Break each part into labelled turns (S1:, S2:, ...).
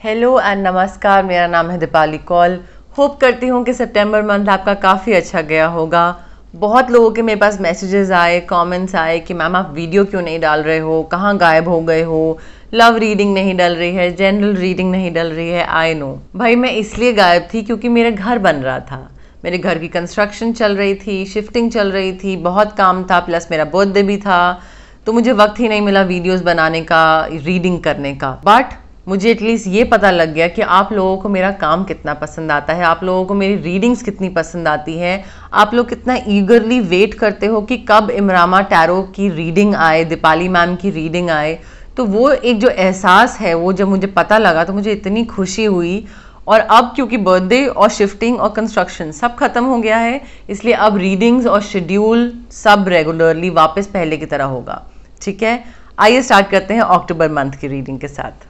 S1: Hello and नमस्कार, मेरा नाम है दीपाली कौल। होप करती हूँ कि सितंबर मंथ आपका काफ़ी अच्छा गया होगा। बहुत लोगों के मेरे पास मैसेजेस आए, कमेंट्स आए कि मैम आप वीडियो क्यों नहीं डाल रहे हो, कहाँ गायब हो गए हो, लव रीडिंग नहीं डल रही है, जनरल रीडिंग नहीं डल रही है। आई नो भाई, मैं इसलिए गायब थी क्योंकि मेरे घर बन रहा था, मेरे घर की कंस्ट्रक्शन चल रही थी, शिफ्टिंग चल रही थी, बहुत काम था, प्लस मेरा बर्थडे भी था, तो मुझे वक्त ही नहीं मिला वीडियोस बनाने का, रीडिंग करने का। बट मुझे एटलीस्ट ये पता लग गया कि आप लोगों को मेरा काम कितना पसंद आता है, आप लोगों को मेरी रीडिंग्स कितनी पसंद आती है, आप लोग कितना ईगरली वेट करते हो कि कब इमरामा टैरो की रीडिंग आए, दीपाली मैम की रीडिंग आए। तो वो एक जो एहसास है, वो जब मुझे पता लगा तो मुझे इतनी खुशी हुई। और अब क्योंकि बर्थडे और शिफ्टिंग और कंस्ट्रक्शन सब खत्म हो गया है, इसलिए अब रीडिंग्स और शेड्यूल सब रेगुलरली वापस पहले की तरह होगा। ठीक है, आइए स्टार्ट करते हैं अक्टूबर मंथ की रीडिंग के साथ।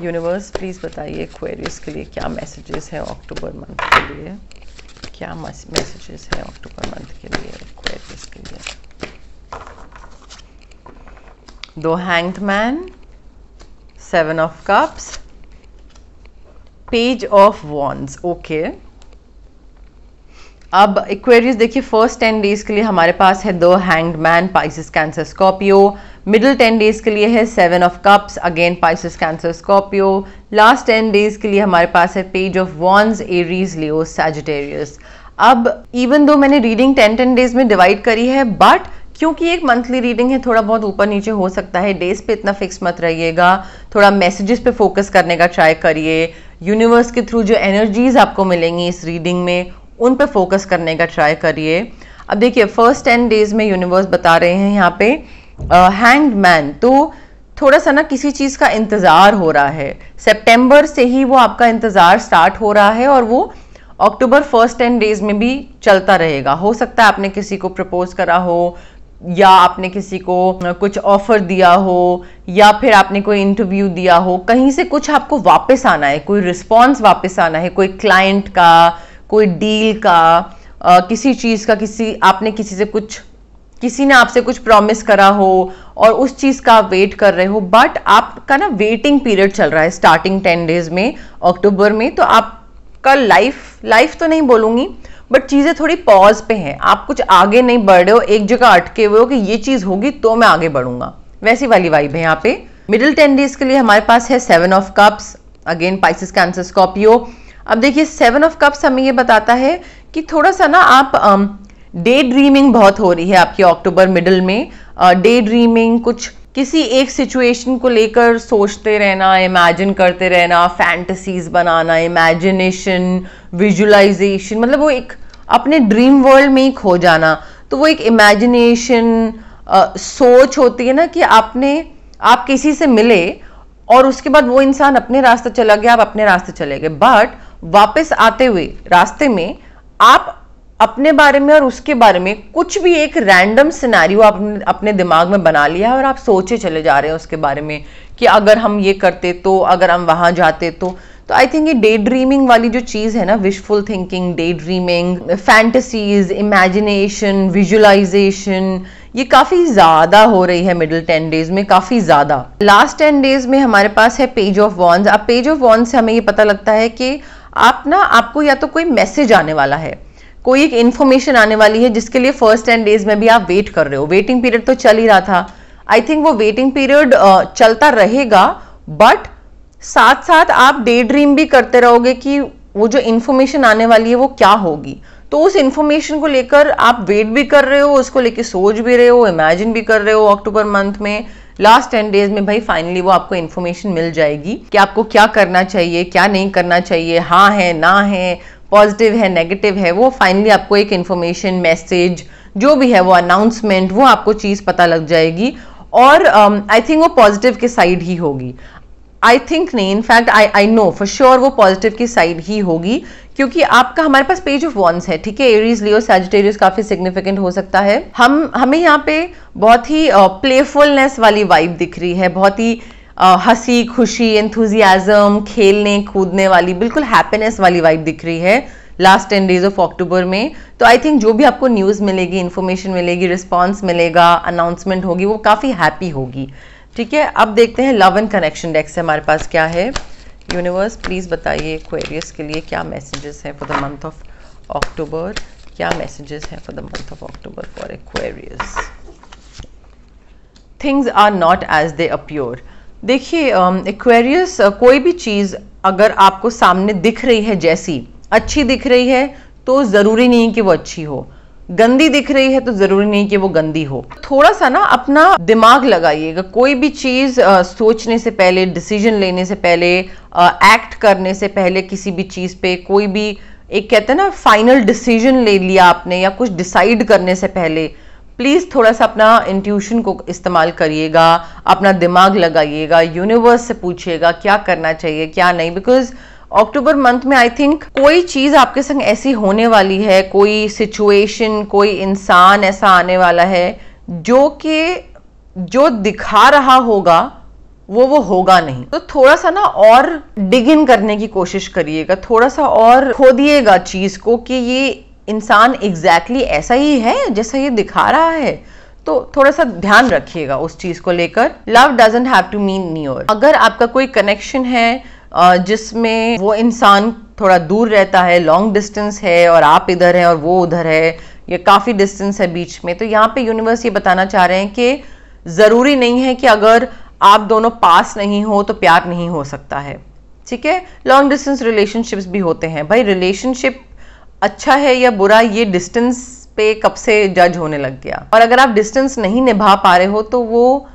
S1: यूनिवर्स प्लीज बताइए एक्वेरियस के लिए क्या मैसेजेस है अक्टूबर मंथ के लिए, क्या मैसेजेस है अक्टूबर मंथ के लिए एक्वेरियस के लिए। दो hanged man, 7 of cups, page of wands. Okay, अब एक्वेरियस देखिए, फर्स्ट 10 डेज के लिए हमारे पास है दो hanged man, Pisces cancer Scorpio. Middle 10 days के लिए है 7 of cups, again Pisces cancer Scorpio. Last 10 days के लिए हमारे पास है page of wands, Aries, Leo, Sagittarius. अब इवन दो मैंने रीडिंग 10 डेज में डिवाइड करी है, बट क्योंकि एक मंथली रीडिंग है, थोड़ा बहुत ऊपर नीचे हो सकता है, डेज पे इतना फिक्स मत रहिएगा, थोड़ा मैसेजेस पे फोकस करने का ट्राई करिए। यूनिवर्स के थ्रू जो एनर्जीज आपको मिलेंगी इस रीडिंग में, उन पे फोकस करने का ट्राई करिए। अब देखिए, फर्स्ट 10 डेज में यूनिवर्स बता रहे हैं यहाँ पे हैंग्ड मैन, तो थोड़ा सा ना किसी चीज का इंतजार हो रहा है। सितंबर से ही वो आपका इंतजार स्टार्ट हो रहा है और वो अक्टूबर फर्स्ट 10 डेज में भी चलता रहेगा। हो सकता है आपने किसी को प्रपोज करा हो, या आपने किसी को कुछ ऑफर दिया हो, या फिर आपने कोई इंटरव्यू दिया हो, कहीं से कुछ आपको वापस आना है, कोई रिस्पॉन्स वापस आना है, कोई क्लाइंट का, कोई डील का, किसी चीज का, आपने किसी ने आपसे कुछ प्रॉमिस करा हो और उस चीज का आप वेट कर रहे हो, बट आपका ना वेटिंग पीरियड चल रहा है स्टार्टिंग 10 डेज में अक्टूबर में। तो आपका लाइफ तो नहीं बोलूंगी, बट चीजें थोड़ी पॉज पे हैं, आप कुछ आगे नहीं बढ़ रहे हो, एक जगह अटके हुए हो कि ये चीज होगी तो मैं आगे बढ़ूंगा, वैसी वाली वाइब है यहाँ पे। मिडिल 10 डेज के लिए हमारे पास है 7 of cups, again Pisces cancer Scorpio. अब देखिए, 7 ऑफ कप्स हमें ये बताता है कि थोड़ा सा ना आप डे ड्रीमिंग बहुत हो रही है आपकी अक्टूबर मिडिल में। डे ड्रीमिंग, कुछ किसी एक सिचुएशन को लेकर सोचते रहना, इमेजिन करते रहना, फैंटेसीज बनाना, इमेजिनेशन, विजुअलाइजेशन, मतलब वो एक अपने ड्रीम वर्ल्ड में ही खो जाना। तो वो एक इमेजिनेशन सोच होती है ना कि आप किसी से मिले और उसके बाद वो इंसान अपने रास्ते चला गया, आप अपने रास्ते चले गए, बट वापस आते हुए रास्ते में आप अपने बारे में और उसके बारे में कुछ भी एक रैंडम सिनेरियो आप अपने दिमाग में बना लिया और आप सोचे चले जा रहे हैं उसके बारे में कि अगर हम ये करते तो, अगर हम वहां जाते तो। आई थिंक ये डे ड्रीमिंग वाली जो चीज है ना, wishful thinking, day dreaming, fantasies, imagination, visualisation, ये काफी ज्यादा हो रही है मिडिल 10 डेज में, काफी ज्यादा। लास्ट 10 डेज में हमारे पास है पेज ऑफ वॉन्ड्स। अब पेज ऑफ वॉन्ड्स से हमें ये पता लगता है कि आपको या तो कोई मैसेज आने वाला है, कोई एक इन्फॉर्मेशन आने वाली है जिसके लिए फर्स्ट 10 डेज में भी आप वेट कर रहे हो। वेटिंग पीरियड तो चल ही रहा था, आई थिंक वो वेटिंग पीरियड चलता रहेगा, बट साथ साथ आप डे ड्रीम भी करते रहोगे कि वो जो इन्फॉर्मेशन आने वाली है वो क्या होगी। तो उस इन्फॉर्मेशन को लेकर आप वेट भी कर रहे हो, उसको लेकर सोच भी रहे हो, इमेजिन भी कर रहे हो अक्टूबर मंथ में। लास्ट 10 डेज में भाई फाइनली वो आपको इन्फॉर्मेशन मिल जाएगी कि आपको क्या करना चाहिए, क्या नहीं करना चाहिए, हाँ है ना है, पॉजिटिव है नेगेटिव है, वो फाइनली आपको एक इन्फॉर्मेशन, मैसेज, जो भी है वो अनाउंसमेंट, वो आपको चीज पता लग जाएगी। और आई थिंक वो पॉजिटिव के साइड ही होगी। आई थिंक नहीं, in fact I know for sure वो पॉजिटिव की साइड ही होगी, क्योंकि आपका हमारे पास पेज ऑफ वॉन्ड्स है। ठीक है, एरीज, लियो, सैजिटेरियस काफी सिग्निफिकेंट हो सकता है। हमें यहाँ पे बहुत ही प्लेफुलनेस वाली वाइब दिख रही है, बहुत ही हंसी खुशी, एंथुजियाज्म, खेलने कूदने वाली, बिल्कुल हैप्पीनेस वाली वाइब दिख रही है लास्ट 10 डेज ऑफ अक्टूबर में। तो आई थिंक जो भी आपको न्यूज मिलेगी, इन्फॉर्मेशन मिलेगी, रिस्पॉन्स मिलेगा, अनाउंसमेंट होगी, वो काफी हैप्पी होगी। ठीक है, अब देखते हैं लव एंड कनेक्शन डेक से हमारे पास क्या है। यूनिवर्स प्लीज बताइए एक्वेरियस के लिए क्या मैसेजेस हैं for the month of October, क्या मैसेजेस हैं for the month of October for Aquarius. Things are not as they appear. देखिए एक्वेरियस कोई भी चीज अगर आपको सामने दिख रही है, जैसी अच्छी दिख रही है तो जरूरी नहीं कि वो अच्छी हो, गंदी दिख रही है तो जरूरी नहीं कि वो गंदी हो। थोड़ा सा ना अपना दिमाग लगाइएगा, कोई भी चीज सोचने से पहले, डिसीजन लेने से पहले, एक्ट करने से पहले, किसी भी चीज पे कोई भी एक कहते हैं ना फाइनल डिसीजन ले लिया आपने या कुछ डिसाइड करने से पहले, प्लीज थोड़ा सा अपना इंट्यूशन को इस्तेमाल करिएगा, अपना दिमाग लगाइएगा, यूनिवर्स से पूछिएगा क्या करना चाहिए क्या नहीं। बिकॉज अक्टूबर मंथ में आई थिंक कोई चीज आपके संग ऐसी होने वाली है, कोई सिचुएशन, कोई इंसान ऐसा आने वाला है जो दिखा रहा होगा वो होगा नहीं। तो थोड़ा सा ना और डिग इन करने की कोशिश करिएगा, थोड़ा सा और खोदिएगा चीज को कि ये इंसान एग्जैक्टली ऐसा ही है जैसा ये दिखा रहा है। तो थोड़ा सा ध्यान रखिएगा उस चीज को लेकर। Love doesn't have to mean near. अगर आपका कोई कनेक्शन है जिसमें वो इंसान थोड़ा दूर रहता है, लॉन्ग डिस्टेंस है और आप इधर हैं और वो उधर है, या काफी डिस्टेंस है बीच में, तो यहाँ पे यूनिवर्स ये बताना चाह रहे हैं कि जरूरी नहीं है कि अगर आप दोनों पास नहीं हो तो प्यार नहीं हो सकता है। ठीक है, लॉन्ग डिस्टेंस रिलेशनशिप्स भी होते हैं। भाई रिलेशनशिप अच्छा है या बुरा ये डिस्टेंस पे कब से जज होने लग गया। और अगर आप डिस्टेंस नहीं निभा पा रहे हो तो वो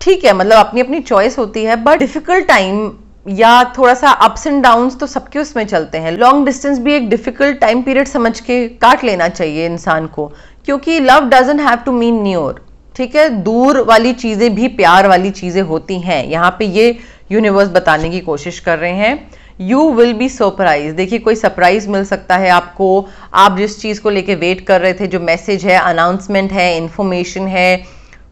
S1: ठीक है, मतलब अपनी अपनी चॉइस होती है, बट डिफिकल्ट टाइम या थोड़ा सा अप्स एंड डाउन्स तो सबके उसमें चलते हैं। लॉन्ग डिस्टेंस भी एक डिफिकल्ट टाइम पीरियड समझ के काट लेना चाहिए इंसान को, क्योंकि love doesn't have to mean near. ठीक है, दूर वाली चीजें भी प्यार वाली चीजें होती हैं, यहाँ पे ये यूनिवर्स बताने की कोशिश कर रहे हैं। You will be surprise. देखिए कोई सरप्राइज मिल सकता है आपको, आप जिस चीज को लेके वेट कर रहे थे, जो मैसेज है, अनाउंसमेंट है, इंफॉर्मेशन है,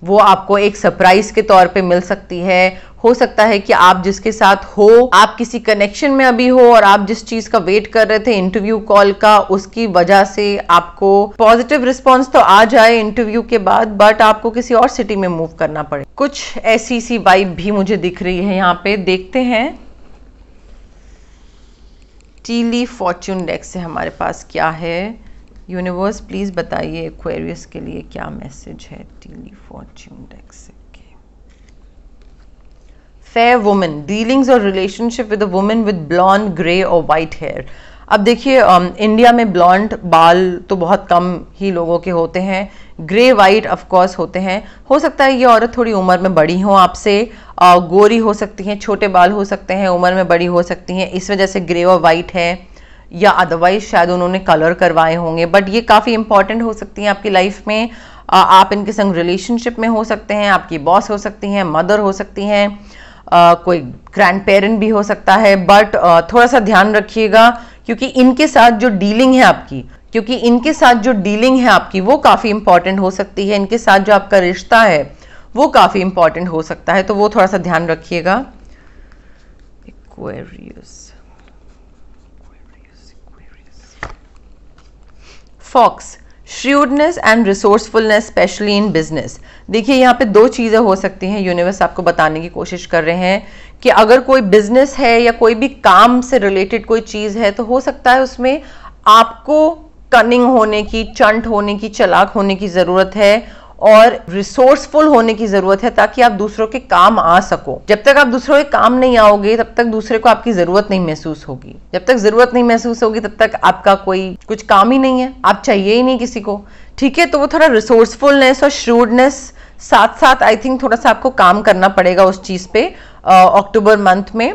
S1: वो आपको एक सरप्राइज के तौर पे मिल सकती है। हो सकता है कि आप जिसके साथ हो, आप किसी कनेक्शन में अभी हो और आप जिस चीज का वेट कर रहे थे इंटरव्यू कॉल का, उसकी वजह से आपको पॉजिटिव रिस्पांस तो आ जाए इंटरव्यू के बाद, बट आपको किसी और सिटी में मूव करना पड़े। कुछ ऐसी सी वाइब भी मुझे दिख रही है यहाँ पे। देखते हैं टीली फॉर्च्यून डेक से हमारे पास क्या है। यूनिवर्स प्लीज बताइए एक्वेरियस के लिए क्या मैसेज है टीली फॉर्च्यून डेक से। फेयर वुमन, डीलिंग्स और relationship with a woman with blonde, grey और वाइट हेयर। अब देखिए इंडिया में ब्लॉन्ड बाल तो बहुत कम ही लोगों के होते हैं, ग्रे वाइट ऑफ कोर्स होते हैं। हो सकता है ये औरत थोड़ी उम्र में बड़ी हो आपसे, गोरी हो सकती हैं, छोटे बाल हो सकते हैं, उम्र में बड़ी हो सकती हैं, इस वजह से ग्रे और वाइट है, या अदरवाइज शायद उन्होंने कलर करवाए होंगे। बट ये काफ़ी इंपॉर्टेंट हो सकती हैं आपकी लाइफ में। आप इनके संग रिलेशनशिप में हो सकते हैं, आपकी बॉस हो सकती हैं, मदर हो सकती हैं, कोई ग्रैंड पेरेंट भी हो सकता है। बट थोड़ा सा ध्यान रखिएगा, क्योंकि इनके साथ जो डीलिंग है आपकी वो काफ़ी इंपॉर्टेंट हो सकती है। इनके साथ जो आपका रिश्ता है वो काफ़ी इंपॉर्टेंट हो सकता है, तो वो थोड़ा सा ध्यान रखिएगा। Aquarius, fox, shrewdness and resourcefulness specially in business. देखिए यहाँ पे दो चीजें हो सकती हैं, यूनिवर्स आपको बताने की कोशिश कर रहे हैं कि अगर कोई बिजनेस है या कोई भी काम से रिलेटेड कोई चीज है, तो हो सकता है उसमें आपको कनिंग होने की, चंट होने की, चालाक होने की जरूरत है और रिसोर्सफुल होने की जरूरत है, ताकि आप दूसरों के काम आ सको। जब तक आप दूसरों के काम नहीं आओगे तब तक दूसरे को आपकी जरूरत नहीं महसूस होगी। जब तक जरूरत नहीं महसूस होगी तब तक आपका कोई कुछ काम ही नहीं है, आप चाहिए ही नहीं किसी को। ठीक है, तो वो थोड़ा रिसोर्सफुलनेस और श्रूडनेस साथ साथ आई थिंक थोड़ा सा आपको काम करना पड़ेगा उस चीज पे अक्टूबर मंथ में।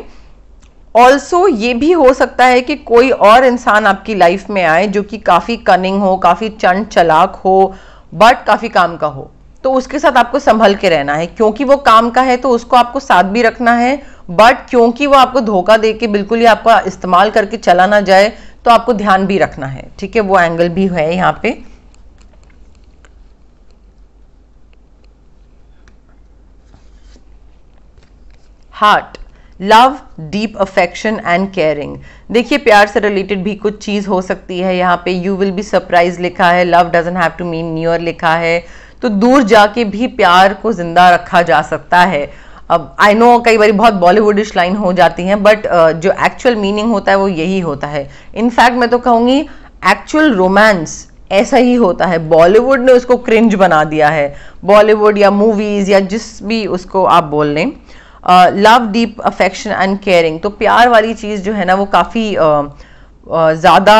S1: ऑल्सो ये भी हो सकता है कि कोई और इंसान आपकी लाइफ में आए जो कि काफी कनिंग हो, काफी चंट चालाक हो, बट काफी काम का हो, तो उसके साथ आपको संभल के रहना है। क्योंकि वो काम का है तो उसको आपको साथ भी रखना है, बट क्योंकि वो आपको धोखा दे के बिल्कुल ही आपका इस्तेमाल करके चला ना जाए, तो आपको ध्यान भी रखना है। ठीक है, वो एंगल भी है यहाँ पे। Heart, love, deep affection and caring. देखिए प्यार से रिलेटेड भी कुछ चीज हो सकती है। यहाँ पे यू विल बी सरप्राइज लिखा है, love doesn't have to mean near लिखा है, तो दूर जाके भी प्यार को जिंदा रखा जा सकता है। अब आई नो कई बार बहुत बॉलीवुडिश लाइन हो जाती हैं, बट जो एक्चुअल मीनिंग होता है वो यही होता है। इनफैक्ट मैं तो कहूँगी एक्चुअल रोमांस ऐसा ही होता है। बॉलीवुड ने उसको क्रिंज बना दिया है, बॉलीवुड या मूवीज या जिस भी उसको आप बोल लें। Love, deep affection and caring, तो प्यार वाली चीज़ जो है ना वो काफ़ी ज़्यादा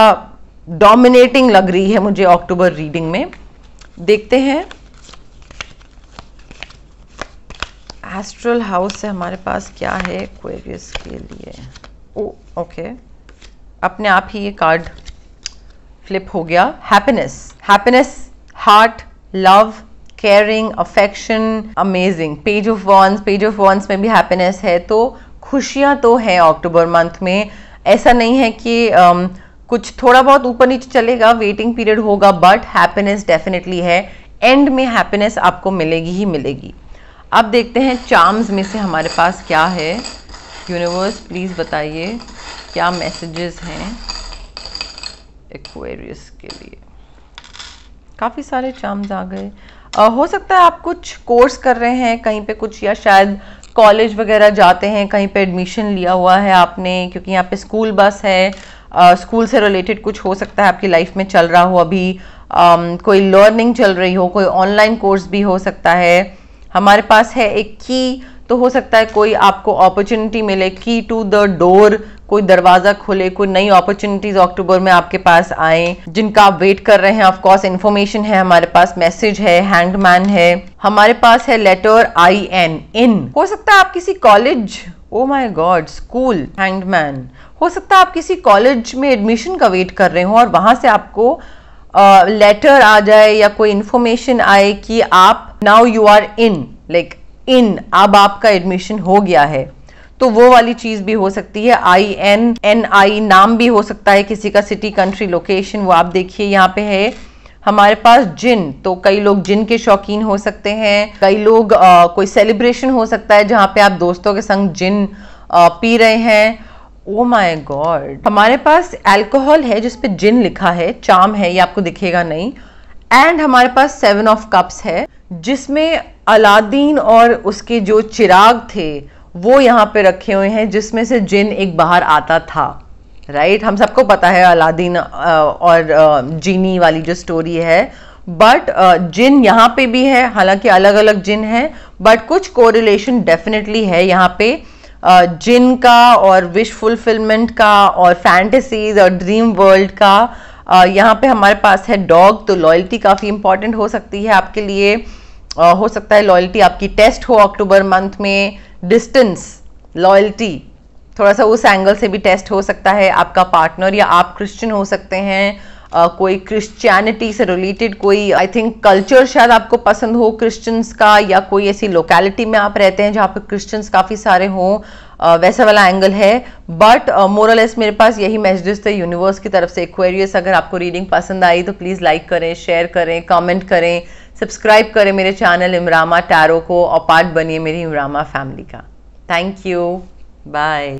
S1: डोमिनेटिंग लग रही है मुझे अक्टूबर रीडिंग में। देखते हैं एस्ट्रल हाउस से हमारे पास क्या है एक्वेरियस के लिए। ओके, अपने आप ही ये कार्ड फ्लिप हो गया। Happiness, happiness, heart, love, caring, affection, amazing. Page of wands, page of wands में भी हैप्पीनेस है, तो खुशियां तो हैं अक्टूबर मंथ में। ऐसा नहीं है कि कुछ थोड़ा बहुत ऊपर नीचे चलेगा, वेटिंग पीरियड होगा, बट हैप्पीनेस डेफिनेटली है। एंड में हैप्पीनेस आपको मिलेगी ही मिलेगी। अब देखते हैं चार्म्स में से हमारे पास क्या है। यूनिवर्स प्लीज बताइए क्या मैसेजेस हैं एक्वेरियस के लिए। काफ़ी सारे चार्म्स आ गए। हो सकता है आप कुछ कोर्स कर रहे हैं कहीं पे कुछ, या शायद कॉलेज वगैरह जाते हैं, कहीं पे एडमिशन लिया हुआ है आपने, क्योंकि यहाँ पे स्कूल बस है। स्कूल से रिलेटेड कुछ हो सकता है आपकी लाइफ में चल रहा हो अभी। कोई लर्निंग चल रही हो, कोई ऑनलाइन कोर्स भी हो सकता है। हमारे पास है एक की, तो हो सकता है कोई आपको अपॉर्चुनिटी मिले, की टू द डोर, कोई दरवाजा खुले, कोई नई अपॉर्चुनिटीज अक्टूबर में आपके पास आए जिनका आप वेट कर रहे हैं। ऑफ कोर्स इन्फॉर्मेशन है हमारे पास, मैसेज है, हैंगमैन है, हमारे पास है लेटर IN, इन। हो सकता है आप किसी college, oh my God, school, hangman. हो सकता है आप किसी कॉलेज में एडमिशन का वेट कर रहे हो और वहां से आपको लेटर आ जाए या कोई इंफॉर्मेशन आए कि आप now you are in, like in, अब आपका एडमिशन हो गया है। तो वो वाली चीज भी हो सकती है। INNI नाम भी हो सकता है किसी का, सिटी, कंट्री, लोकेशन। वो आप देखिए यहाँ पे है हमारे पास जिन, तो कई लोग जिन के शौकीन हो सकते हैं। कई लोग कोई सेलिब्रेशन हो सकता है जहाँ पे आप दोस्तों के संग जिन पी रहे हैं। ओ माय गॉड, हमारे पास अल्कोहल है जिसपे जिन लिखा है, चार्म है, ये आपको दिखेगा नहीं। एंड हमारे पास 7 ऑफ कप्स है जिसमें अलादीन और उसके जो चिराग थे वो यहाँ पे रखे हुए हैं, जिसमें से जिन एक बाहर आता था। राइट, हम सबको पता है अलादीन और जीनी वाली जो स्टोरी है, बट जिन यहाँ पे भी है। हालांकि अलग अलग जिन है, बट कुछ कोरिलेशन डेफिनेटली है यहाँ पे जिन का और विश फुलफिलमेंट का और फैंटेसीज और ड्रीम वर्ल्ड का। यहाँ पे हमारे पास है डॉग, तो लॉयल्टी काफ़ी इंपॉर्टेंट हो सकती है आपके लिए। हो सकता है लॉयल्टी आपकी टेस्ट हो अक्टूबर मंथ में। डिस्टेंस, लॉयल्टी थोड़ा सा उस एंगल से भी टेस्ट हो सकता है। आपका पार्टनर या आप क्रिश्चियन हो सकते हैं, कोई क्रिश्चियनिटी से रिलेटेड कोई आई थिंक कल्चर शायद आपको पसंद हो क्रिश्चियंस का, या कोई ऐसी लोकेलिटी में आप रहते हैं जहाँ पे क्रिश्चियंस काफ़ी सारे हों, वैसा वाला एंगल है। बट मोरलेस मेरे पास यही मैसेजेस थे यूनिवर्स की तरफ से। एक्वेरियस, अगर आपको रीडिंग पसंद आई तो प्लीज़ लाइक करें, शेयर करें, कमेंट करें, सब्सक्राइब करें मेरे चैनल इमरामा टैरो को और पार्ट बनिए मेरी इमरामा फैमिली का। Thank you, bye.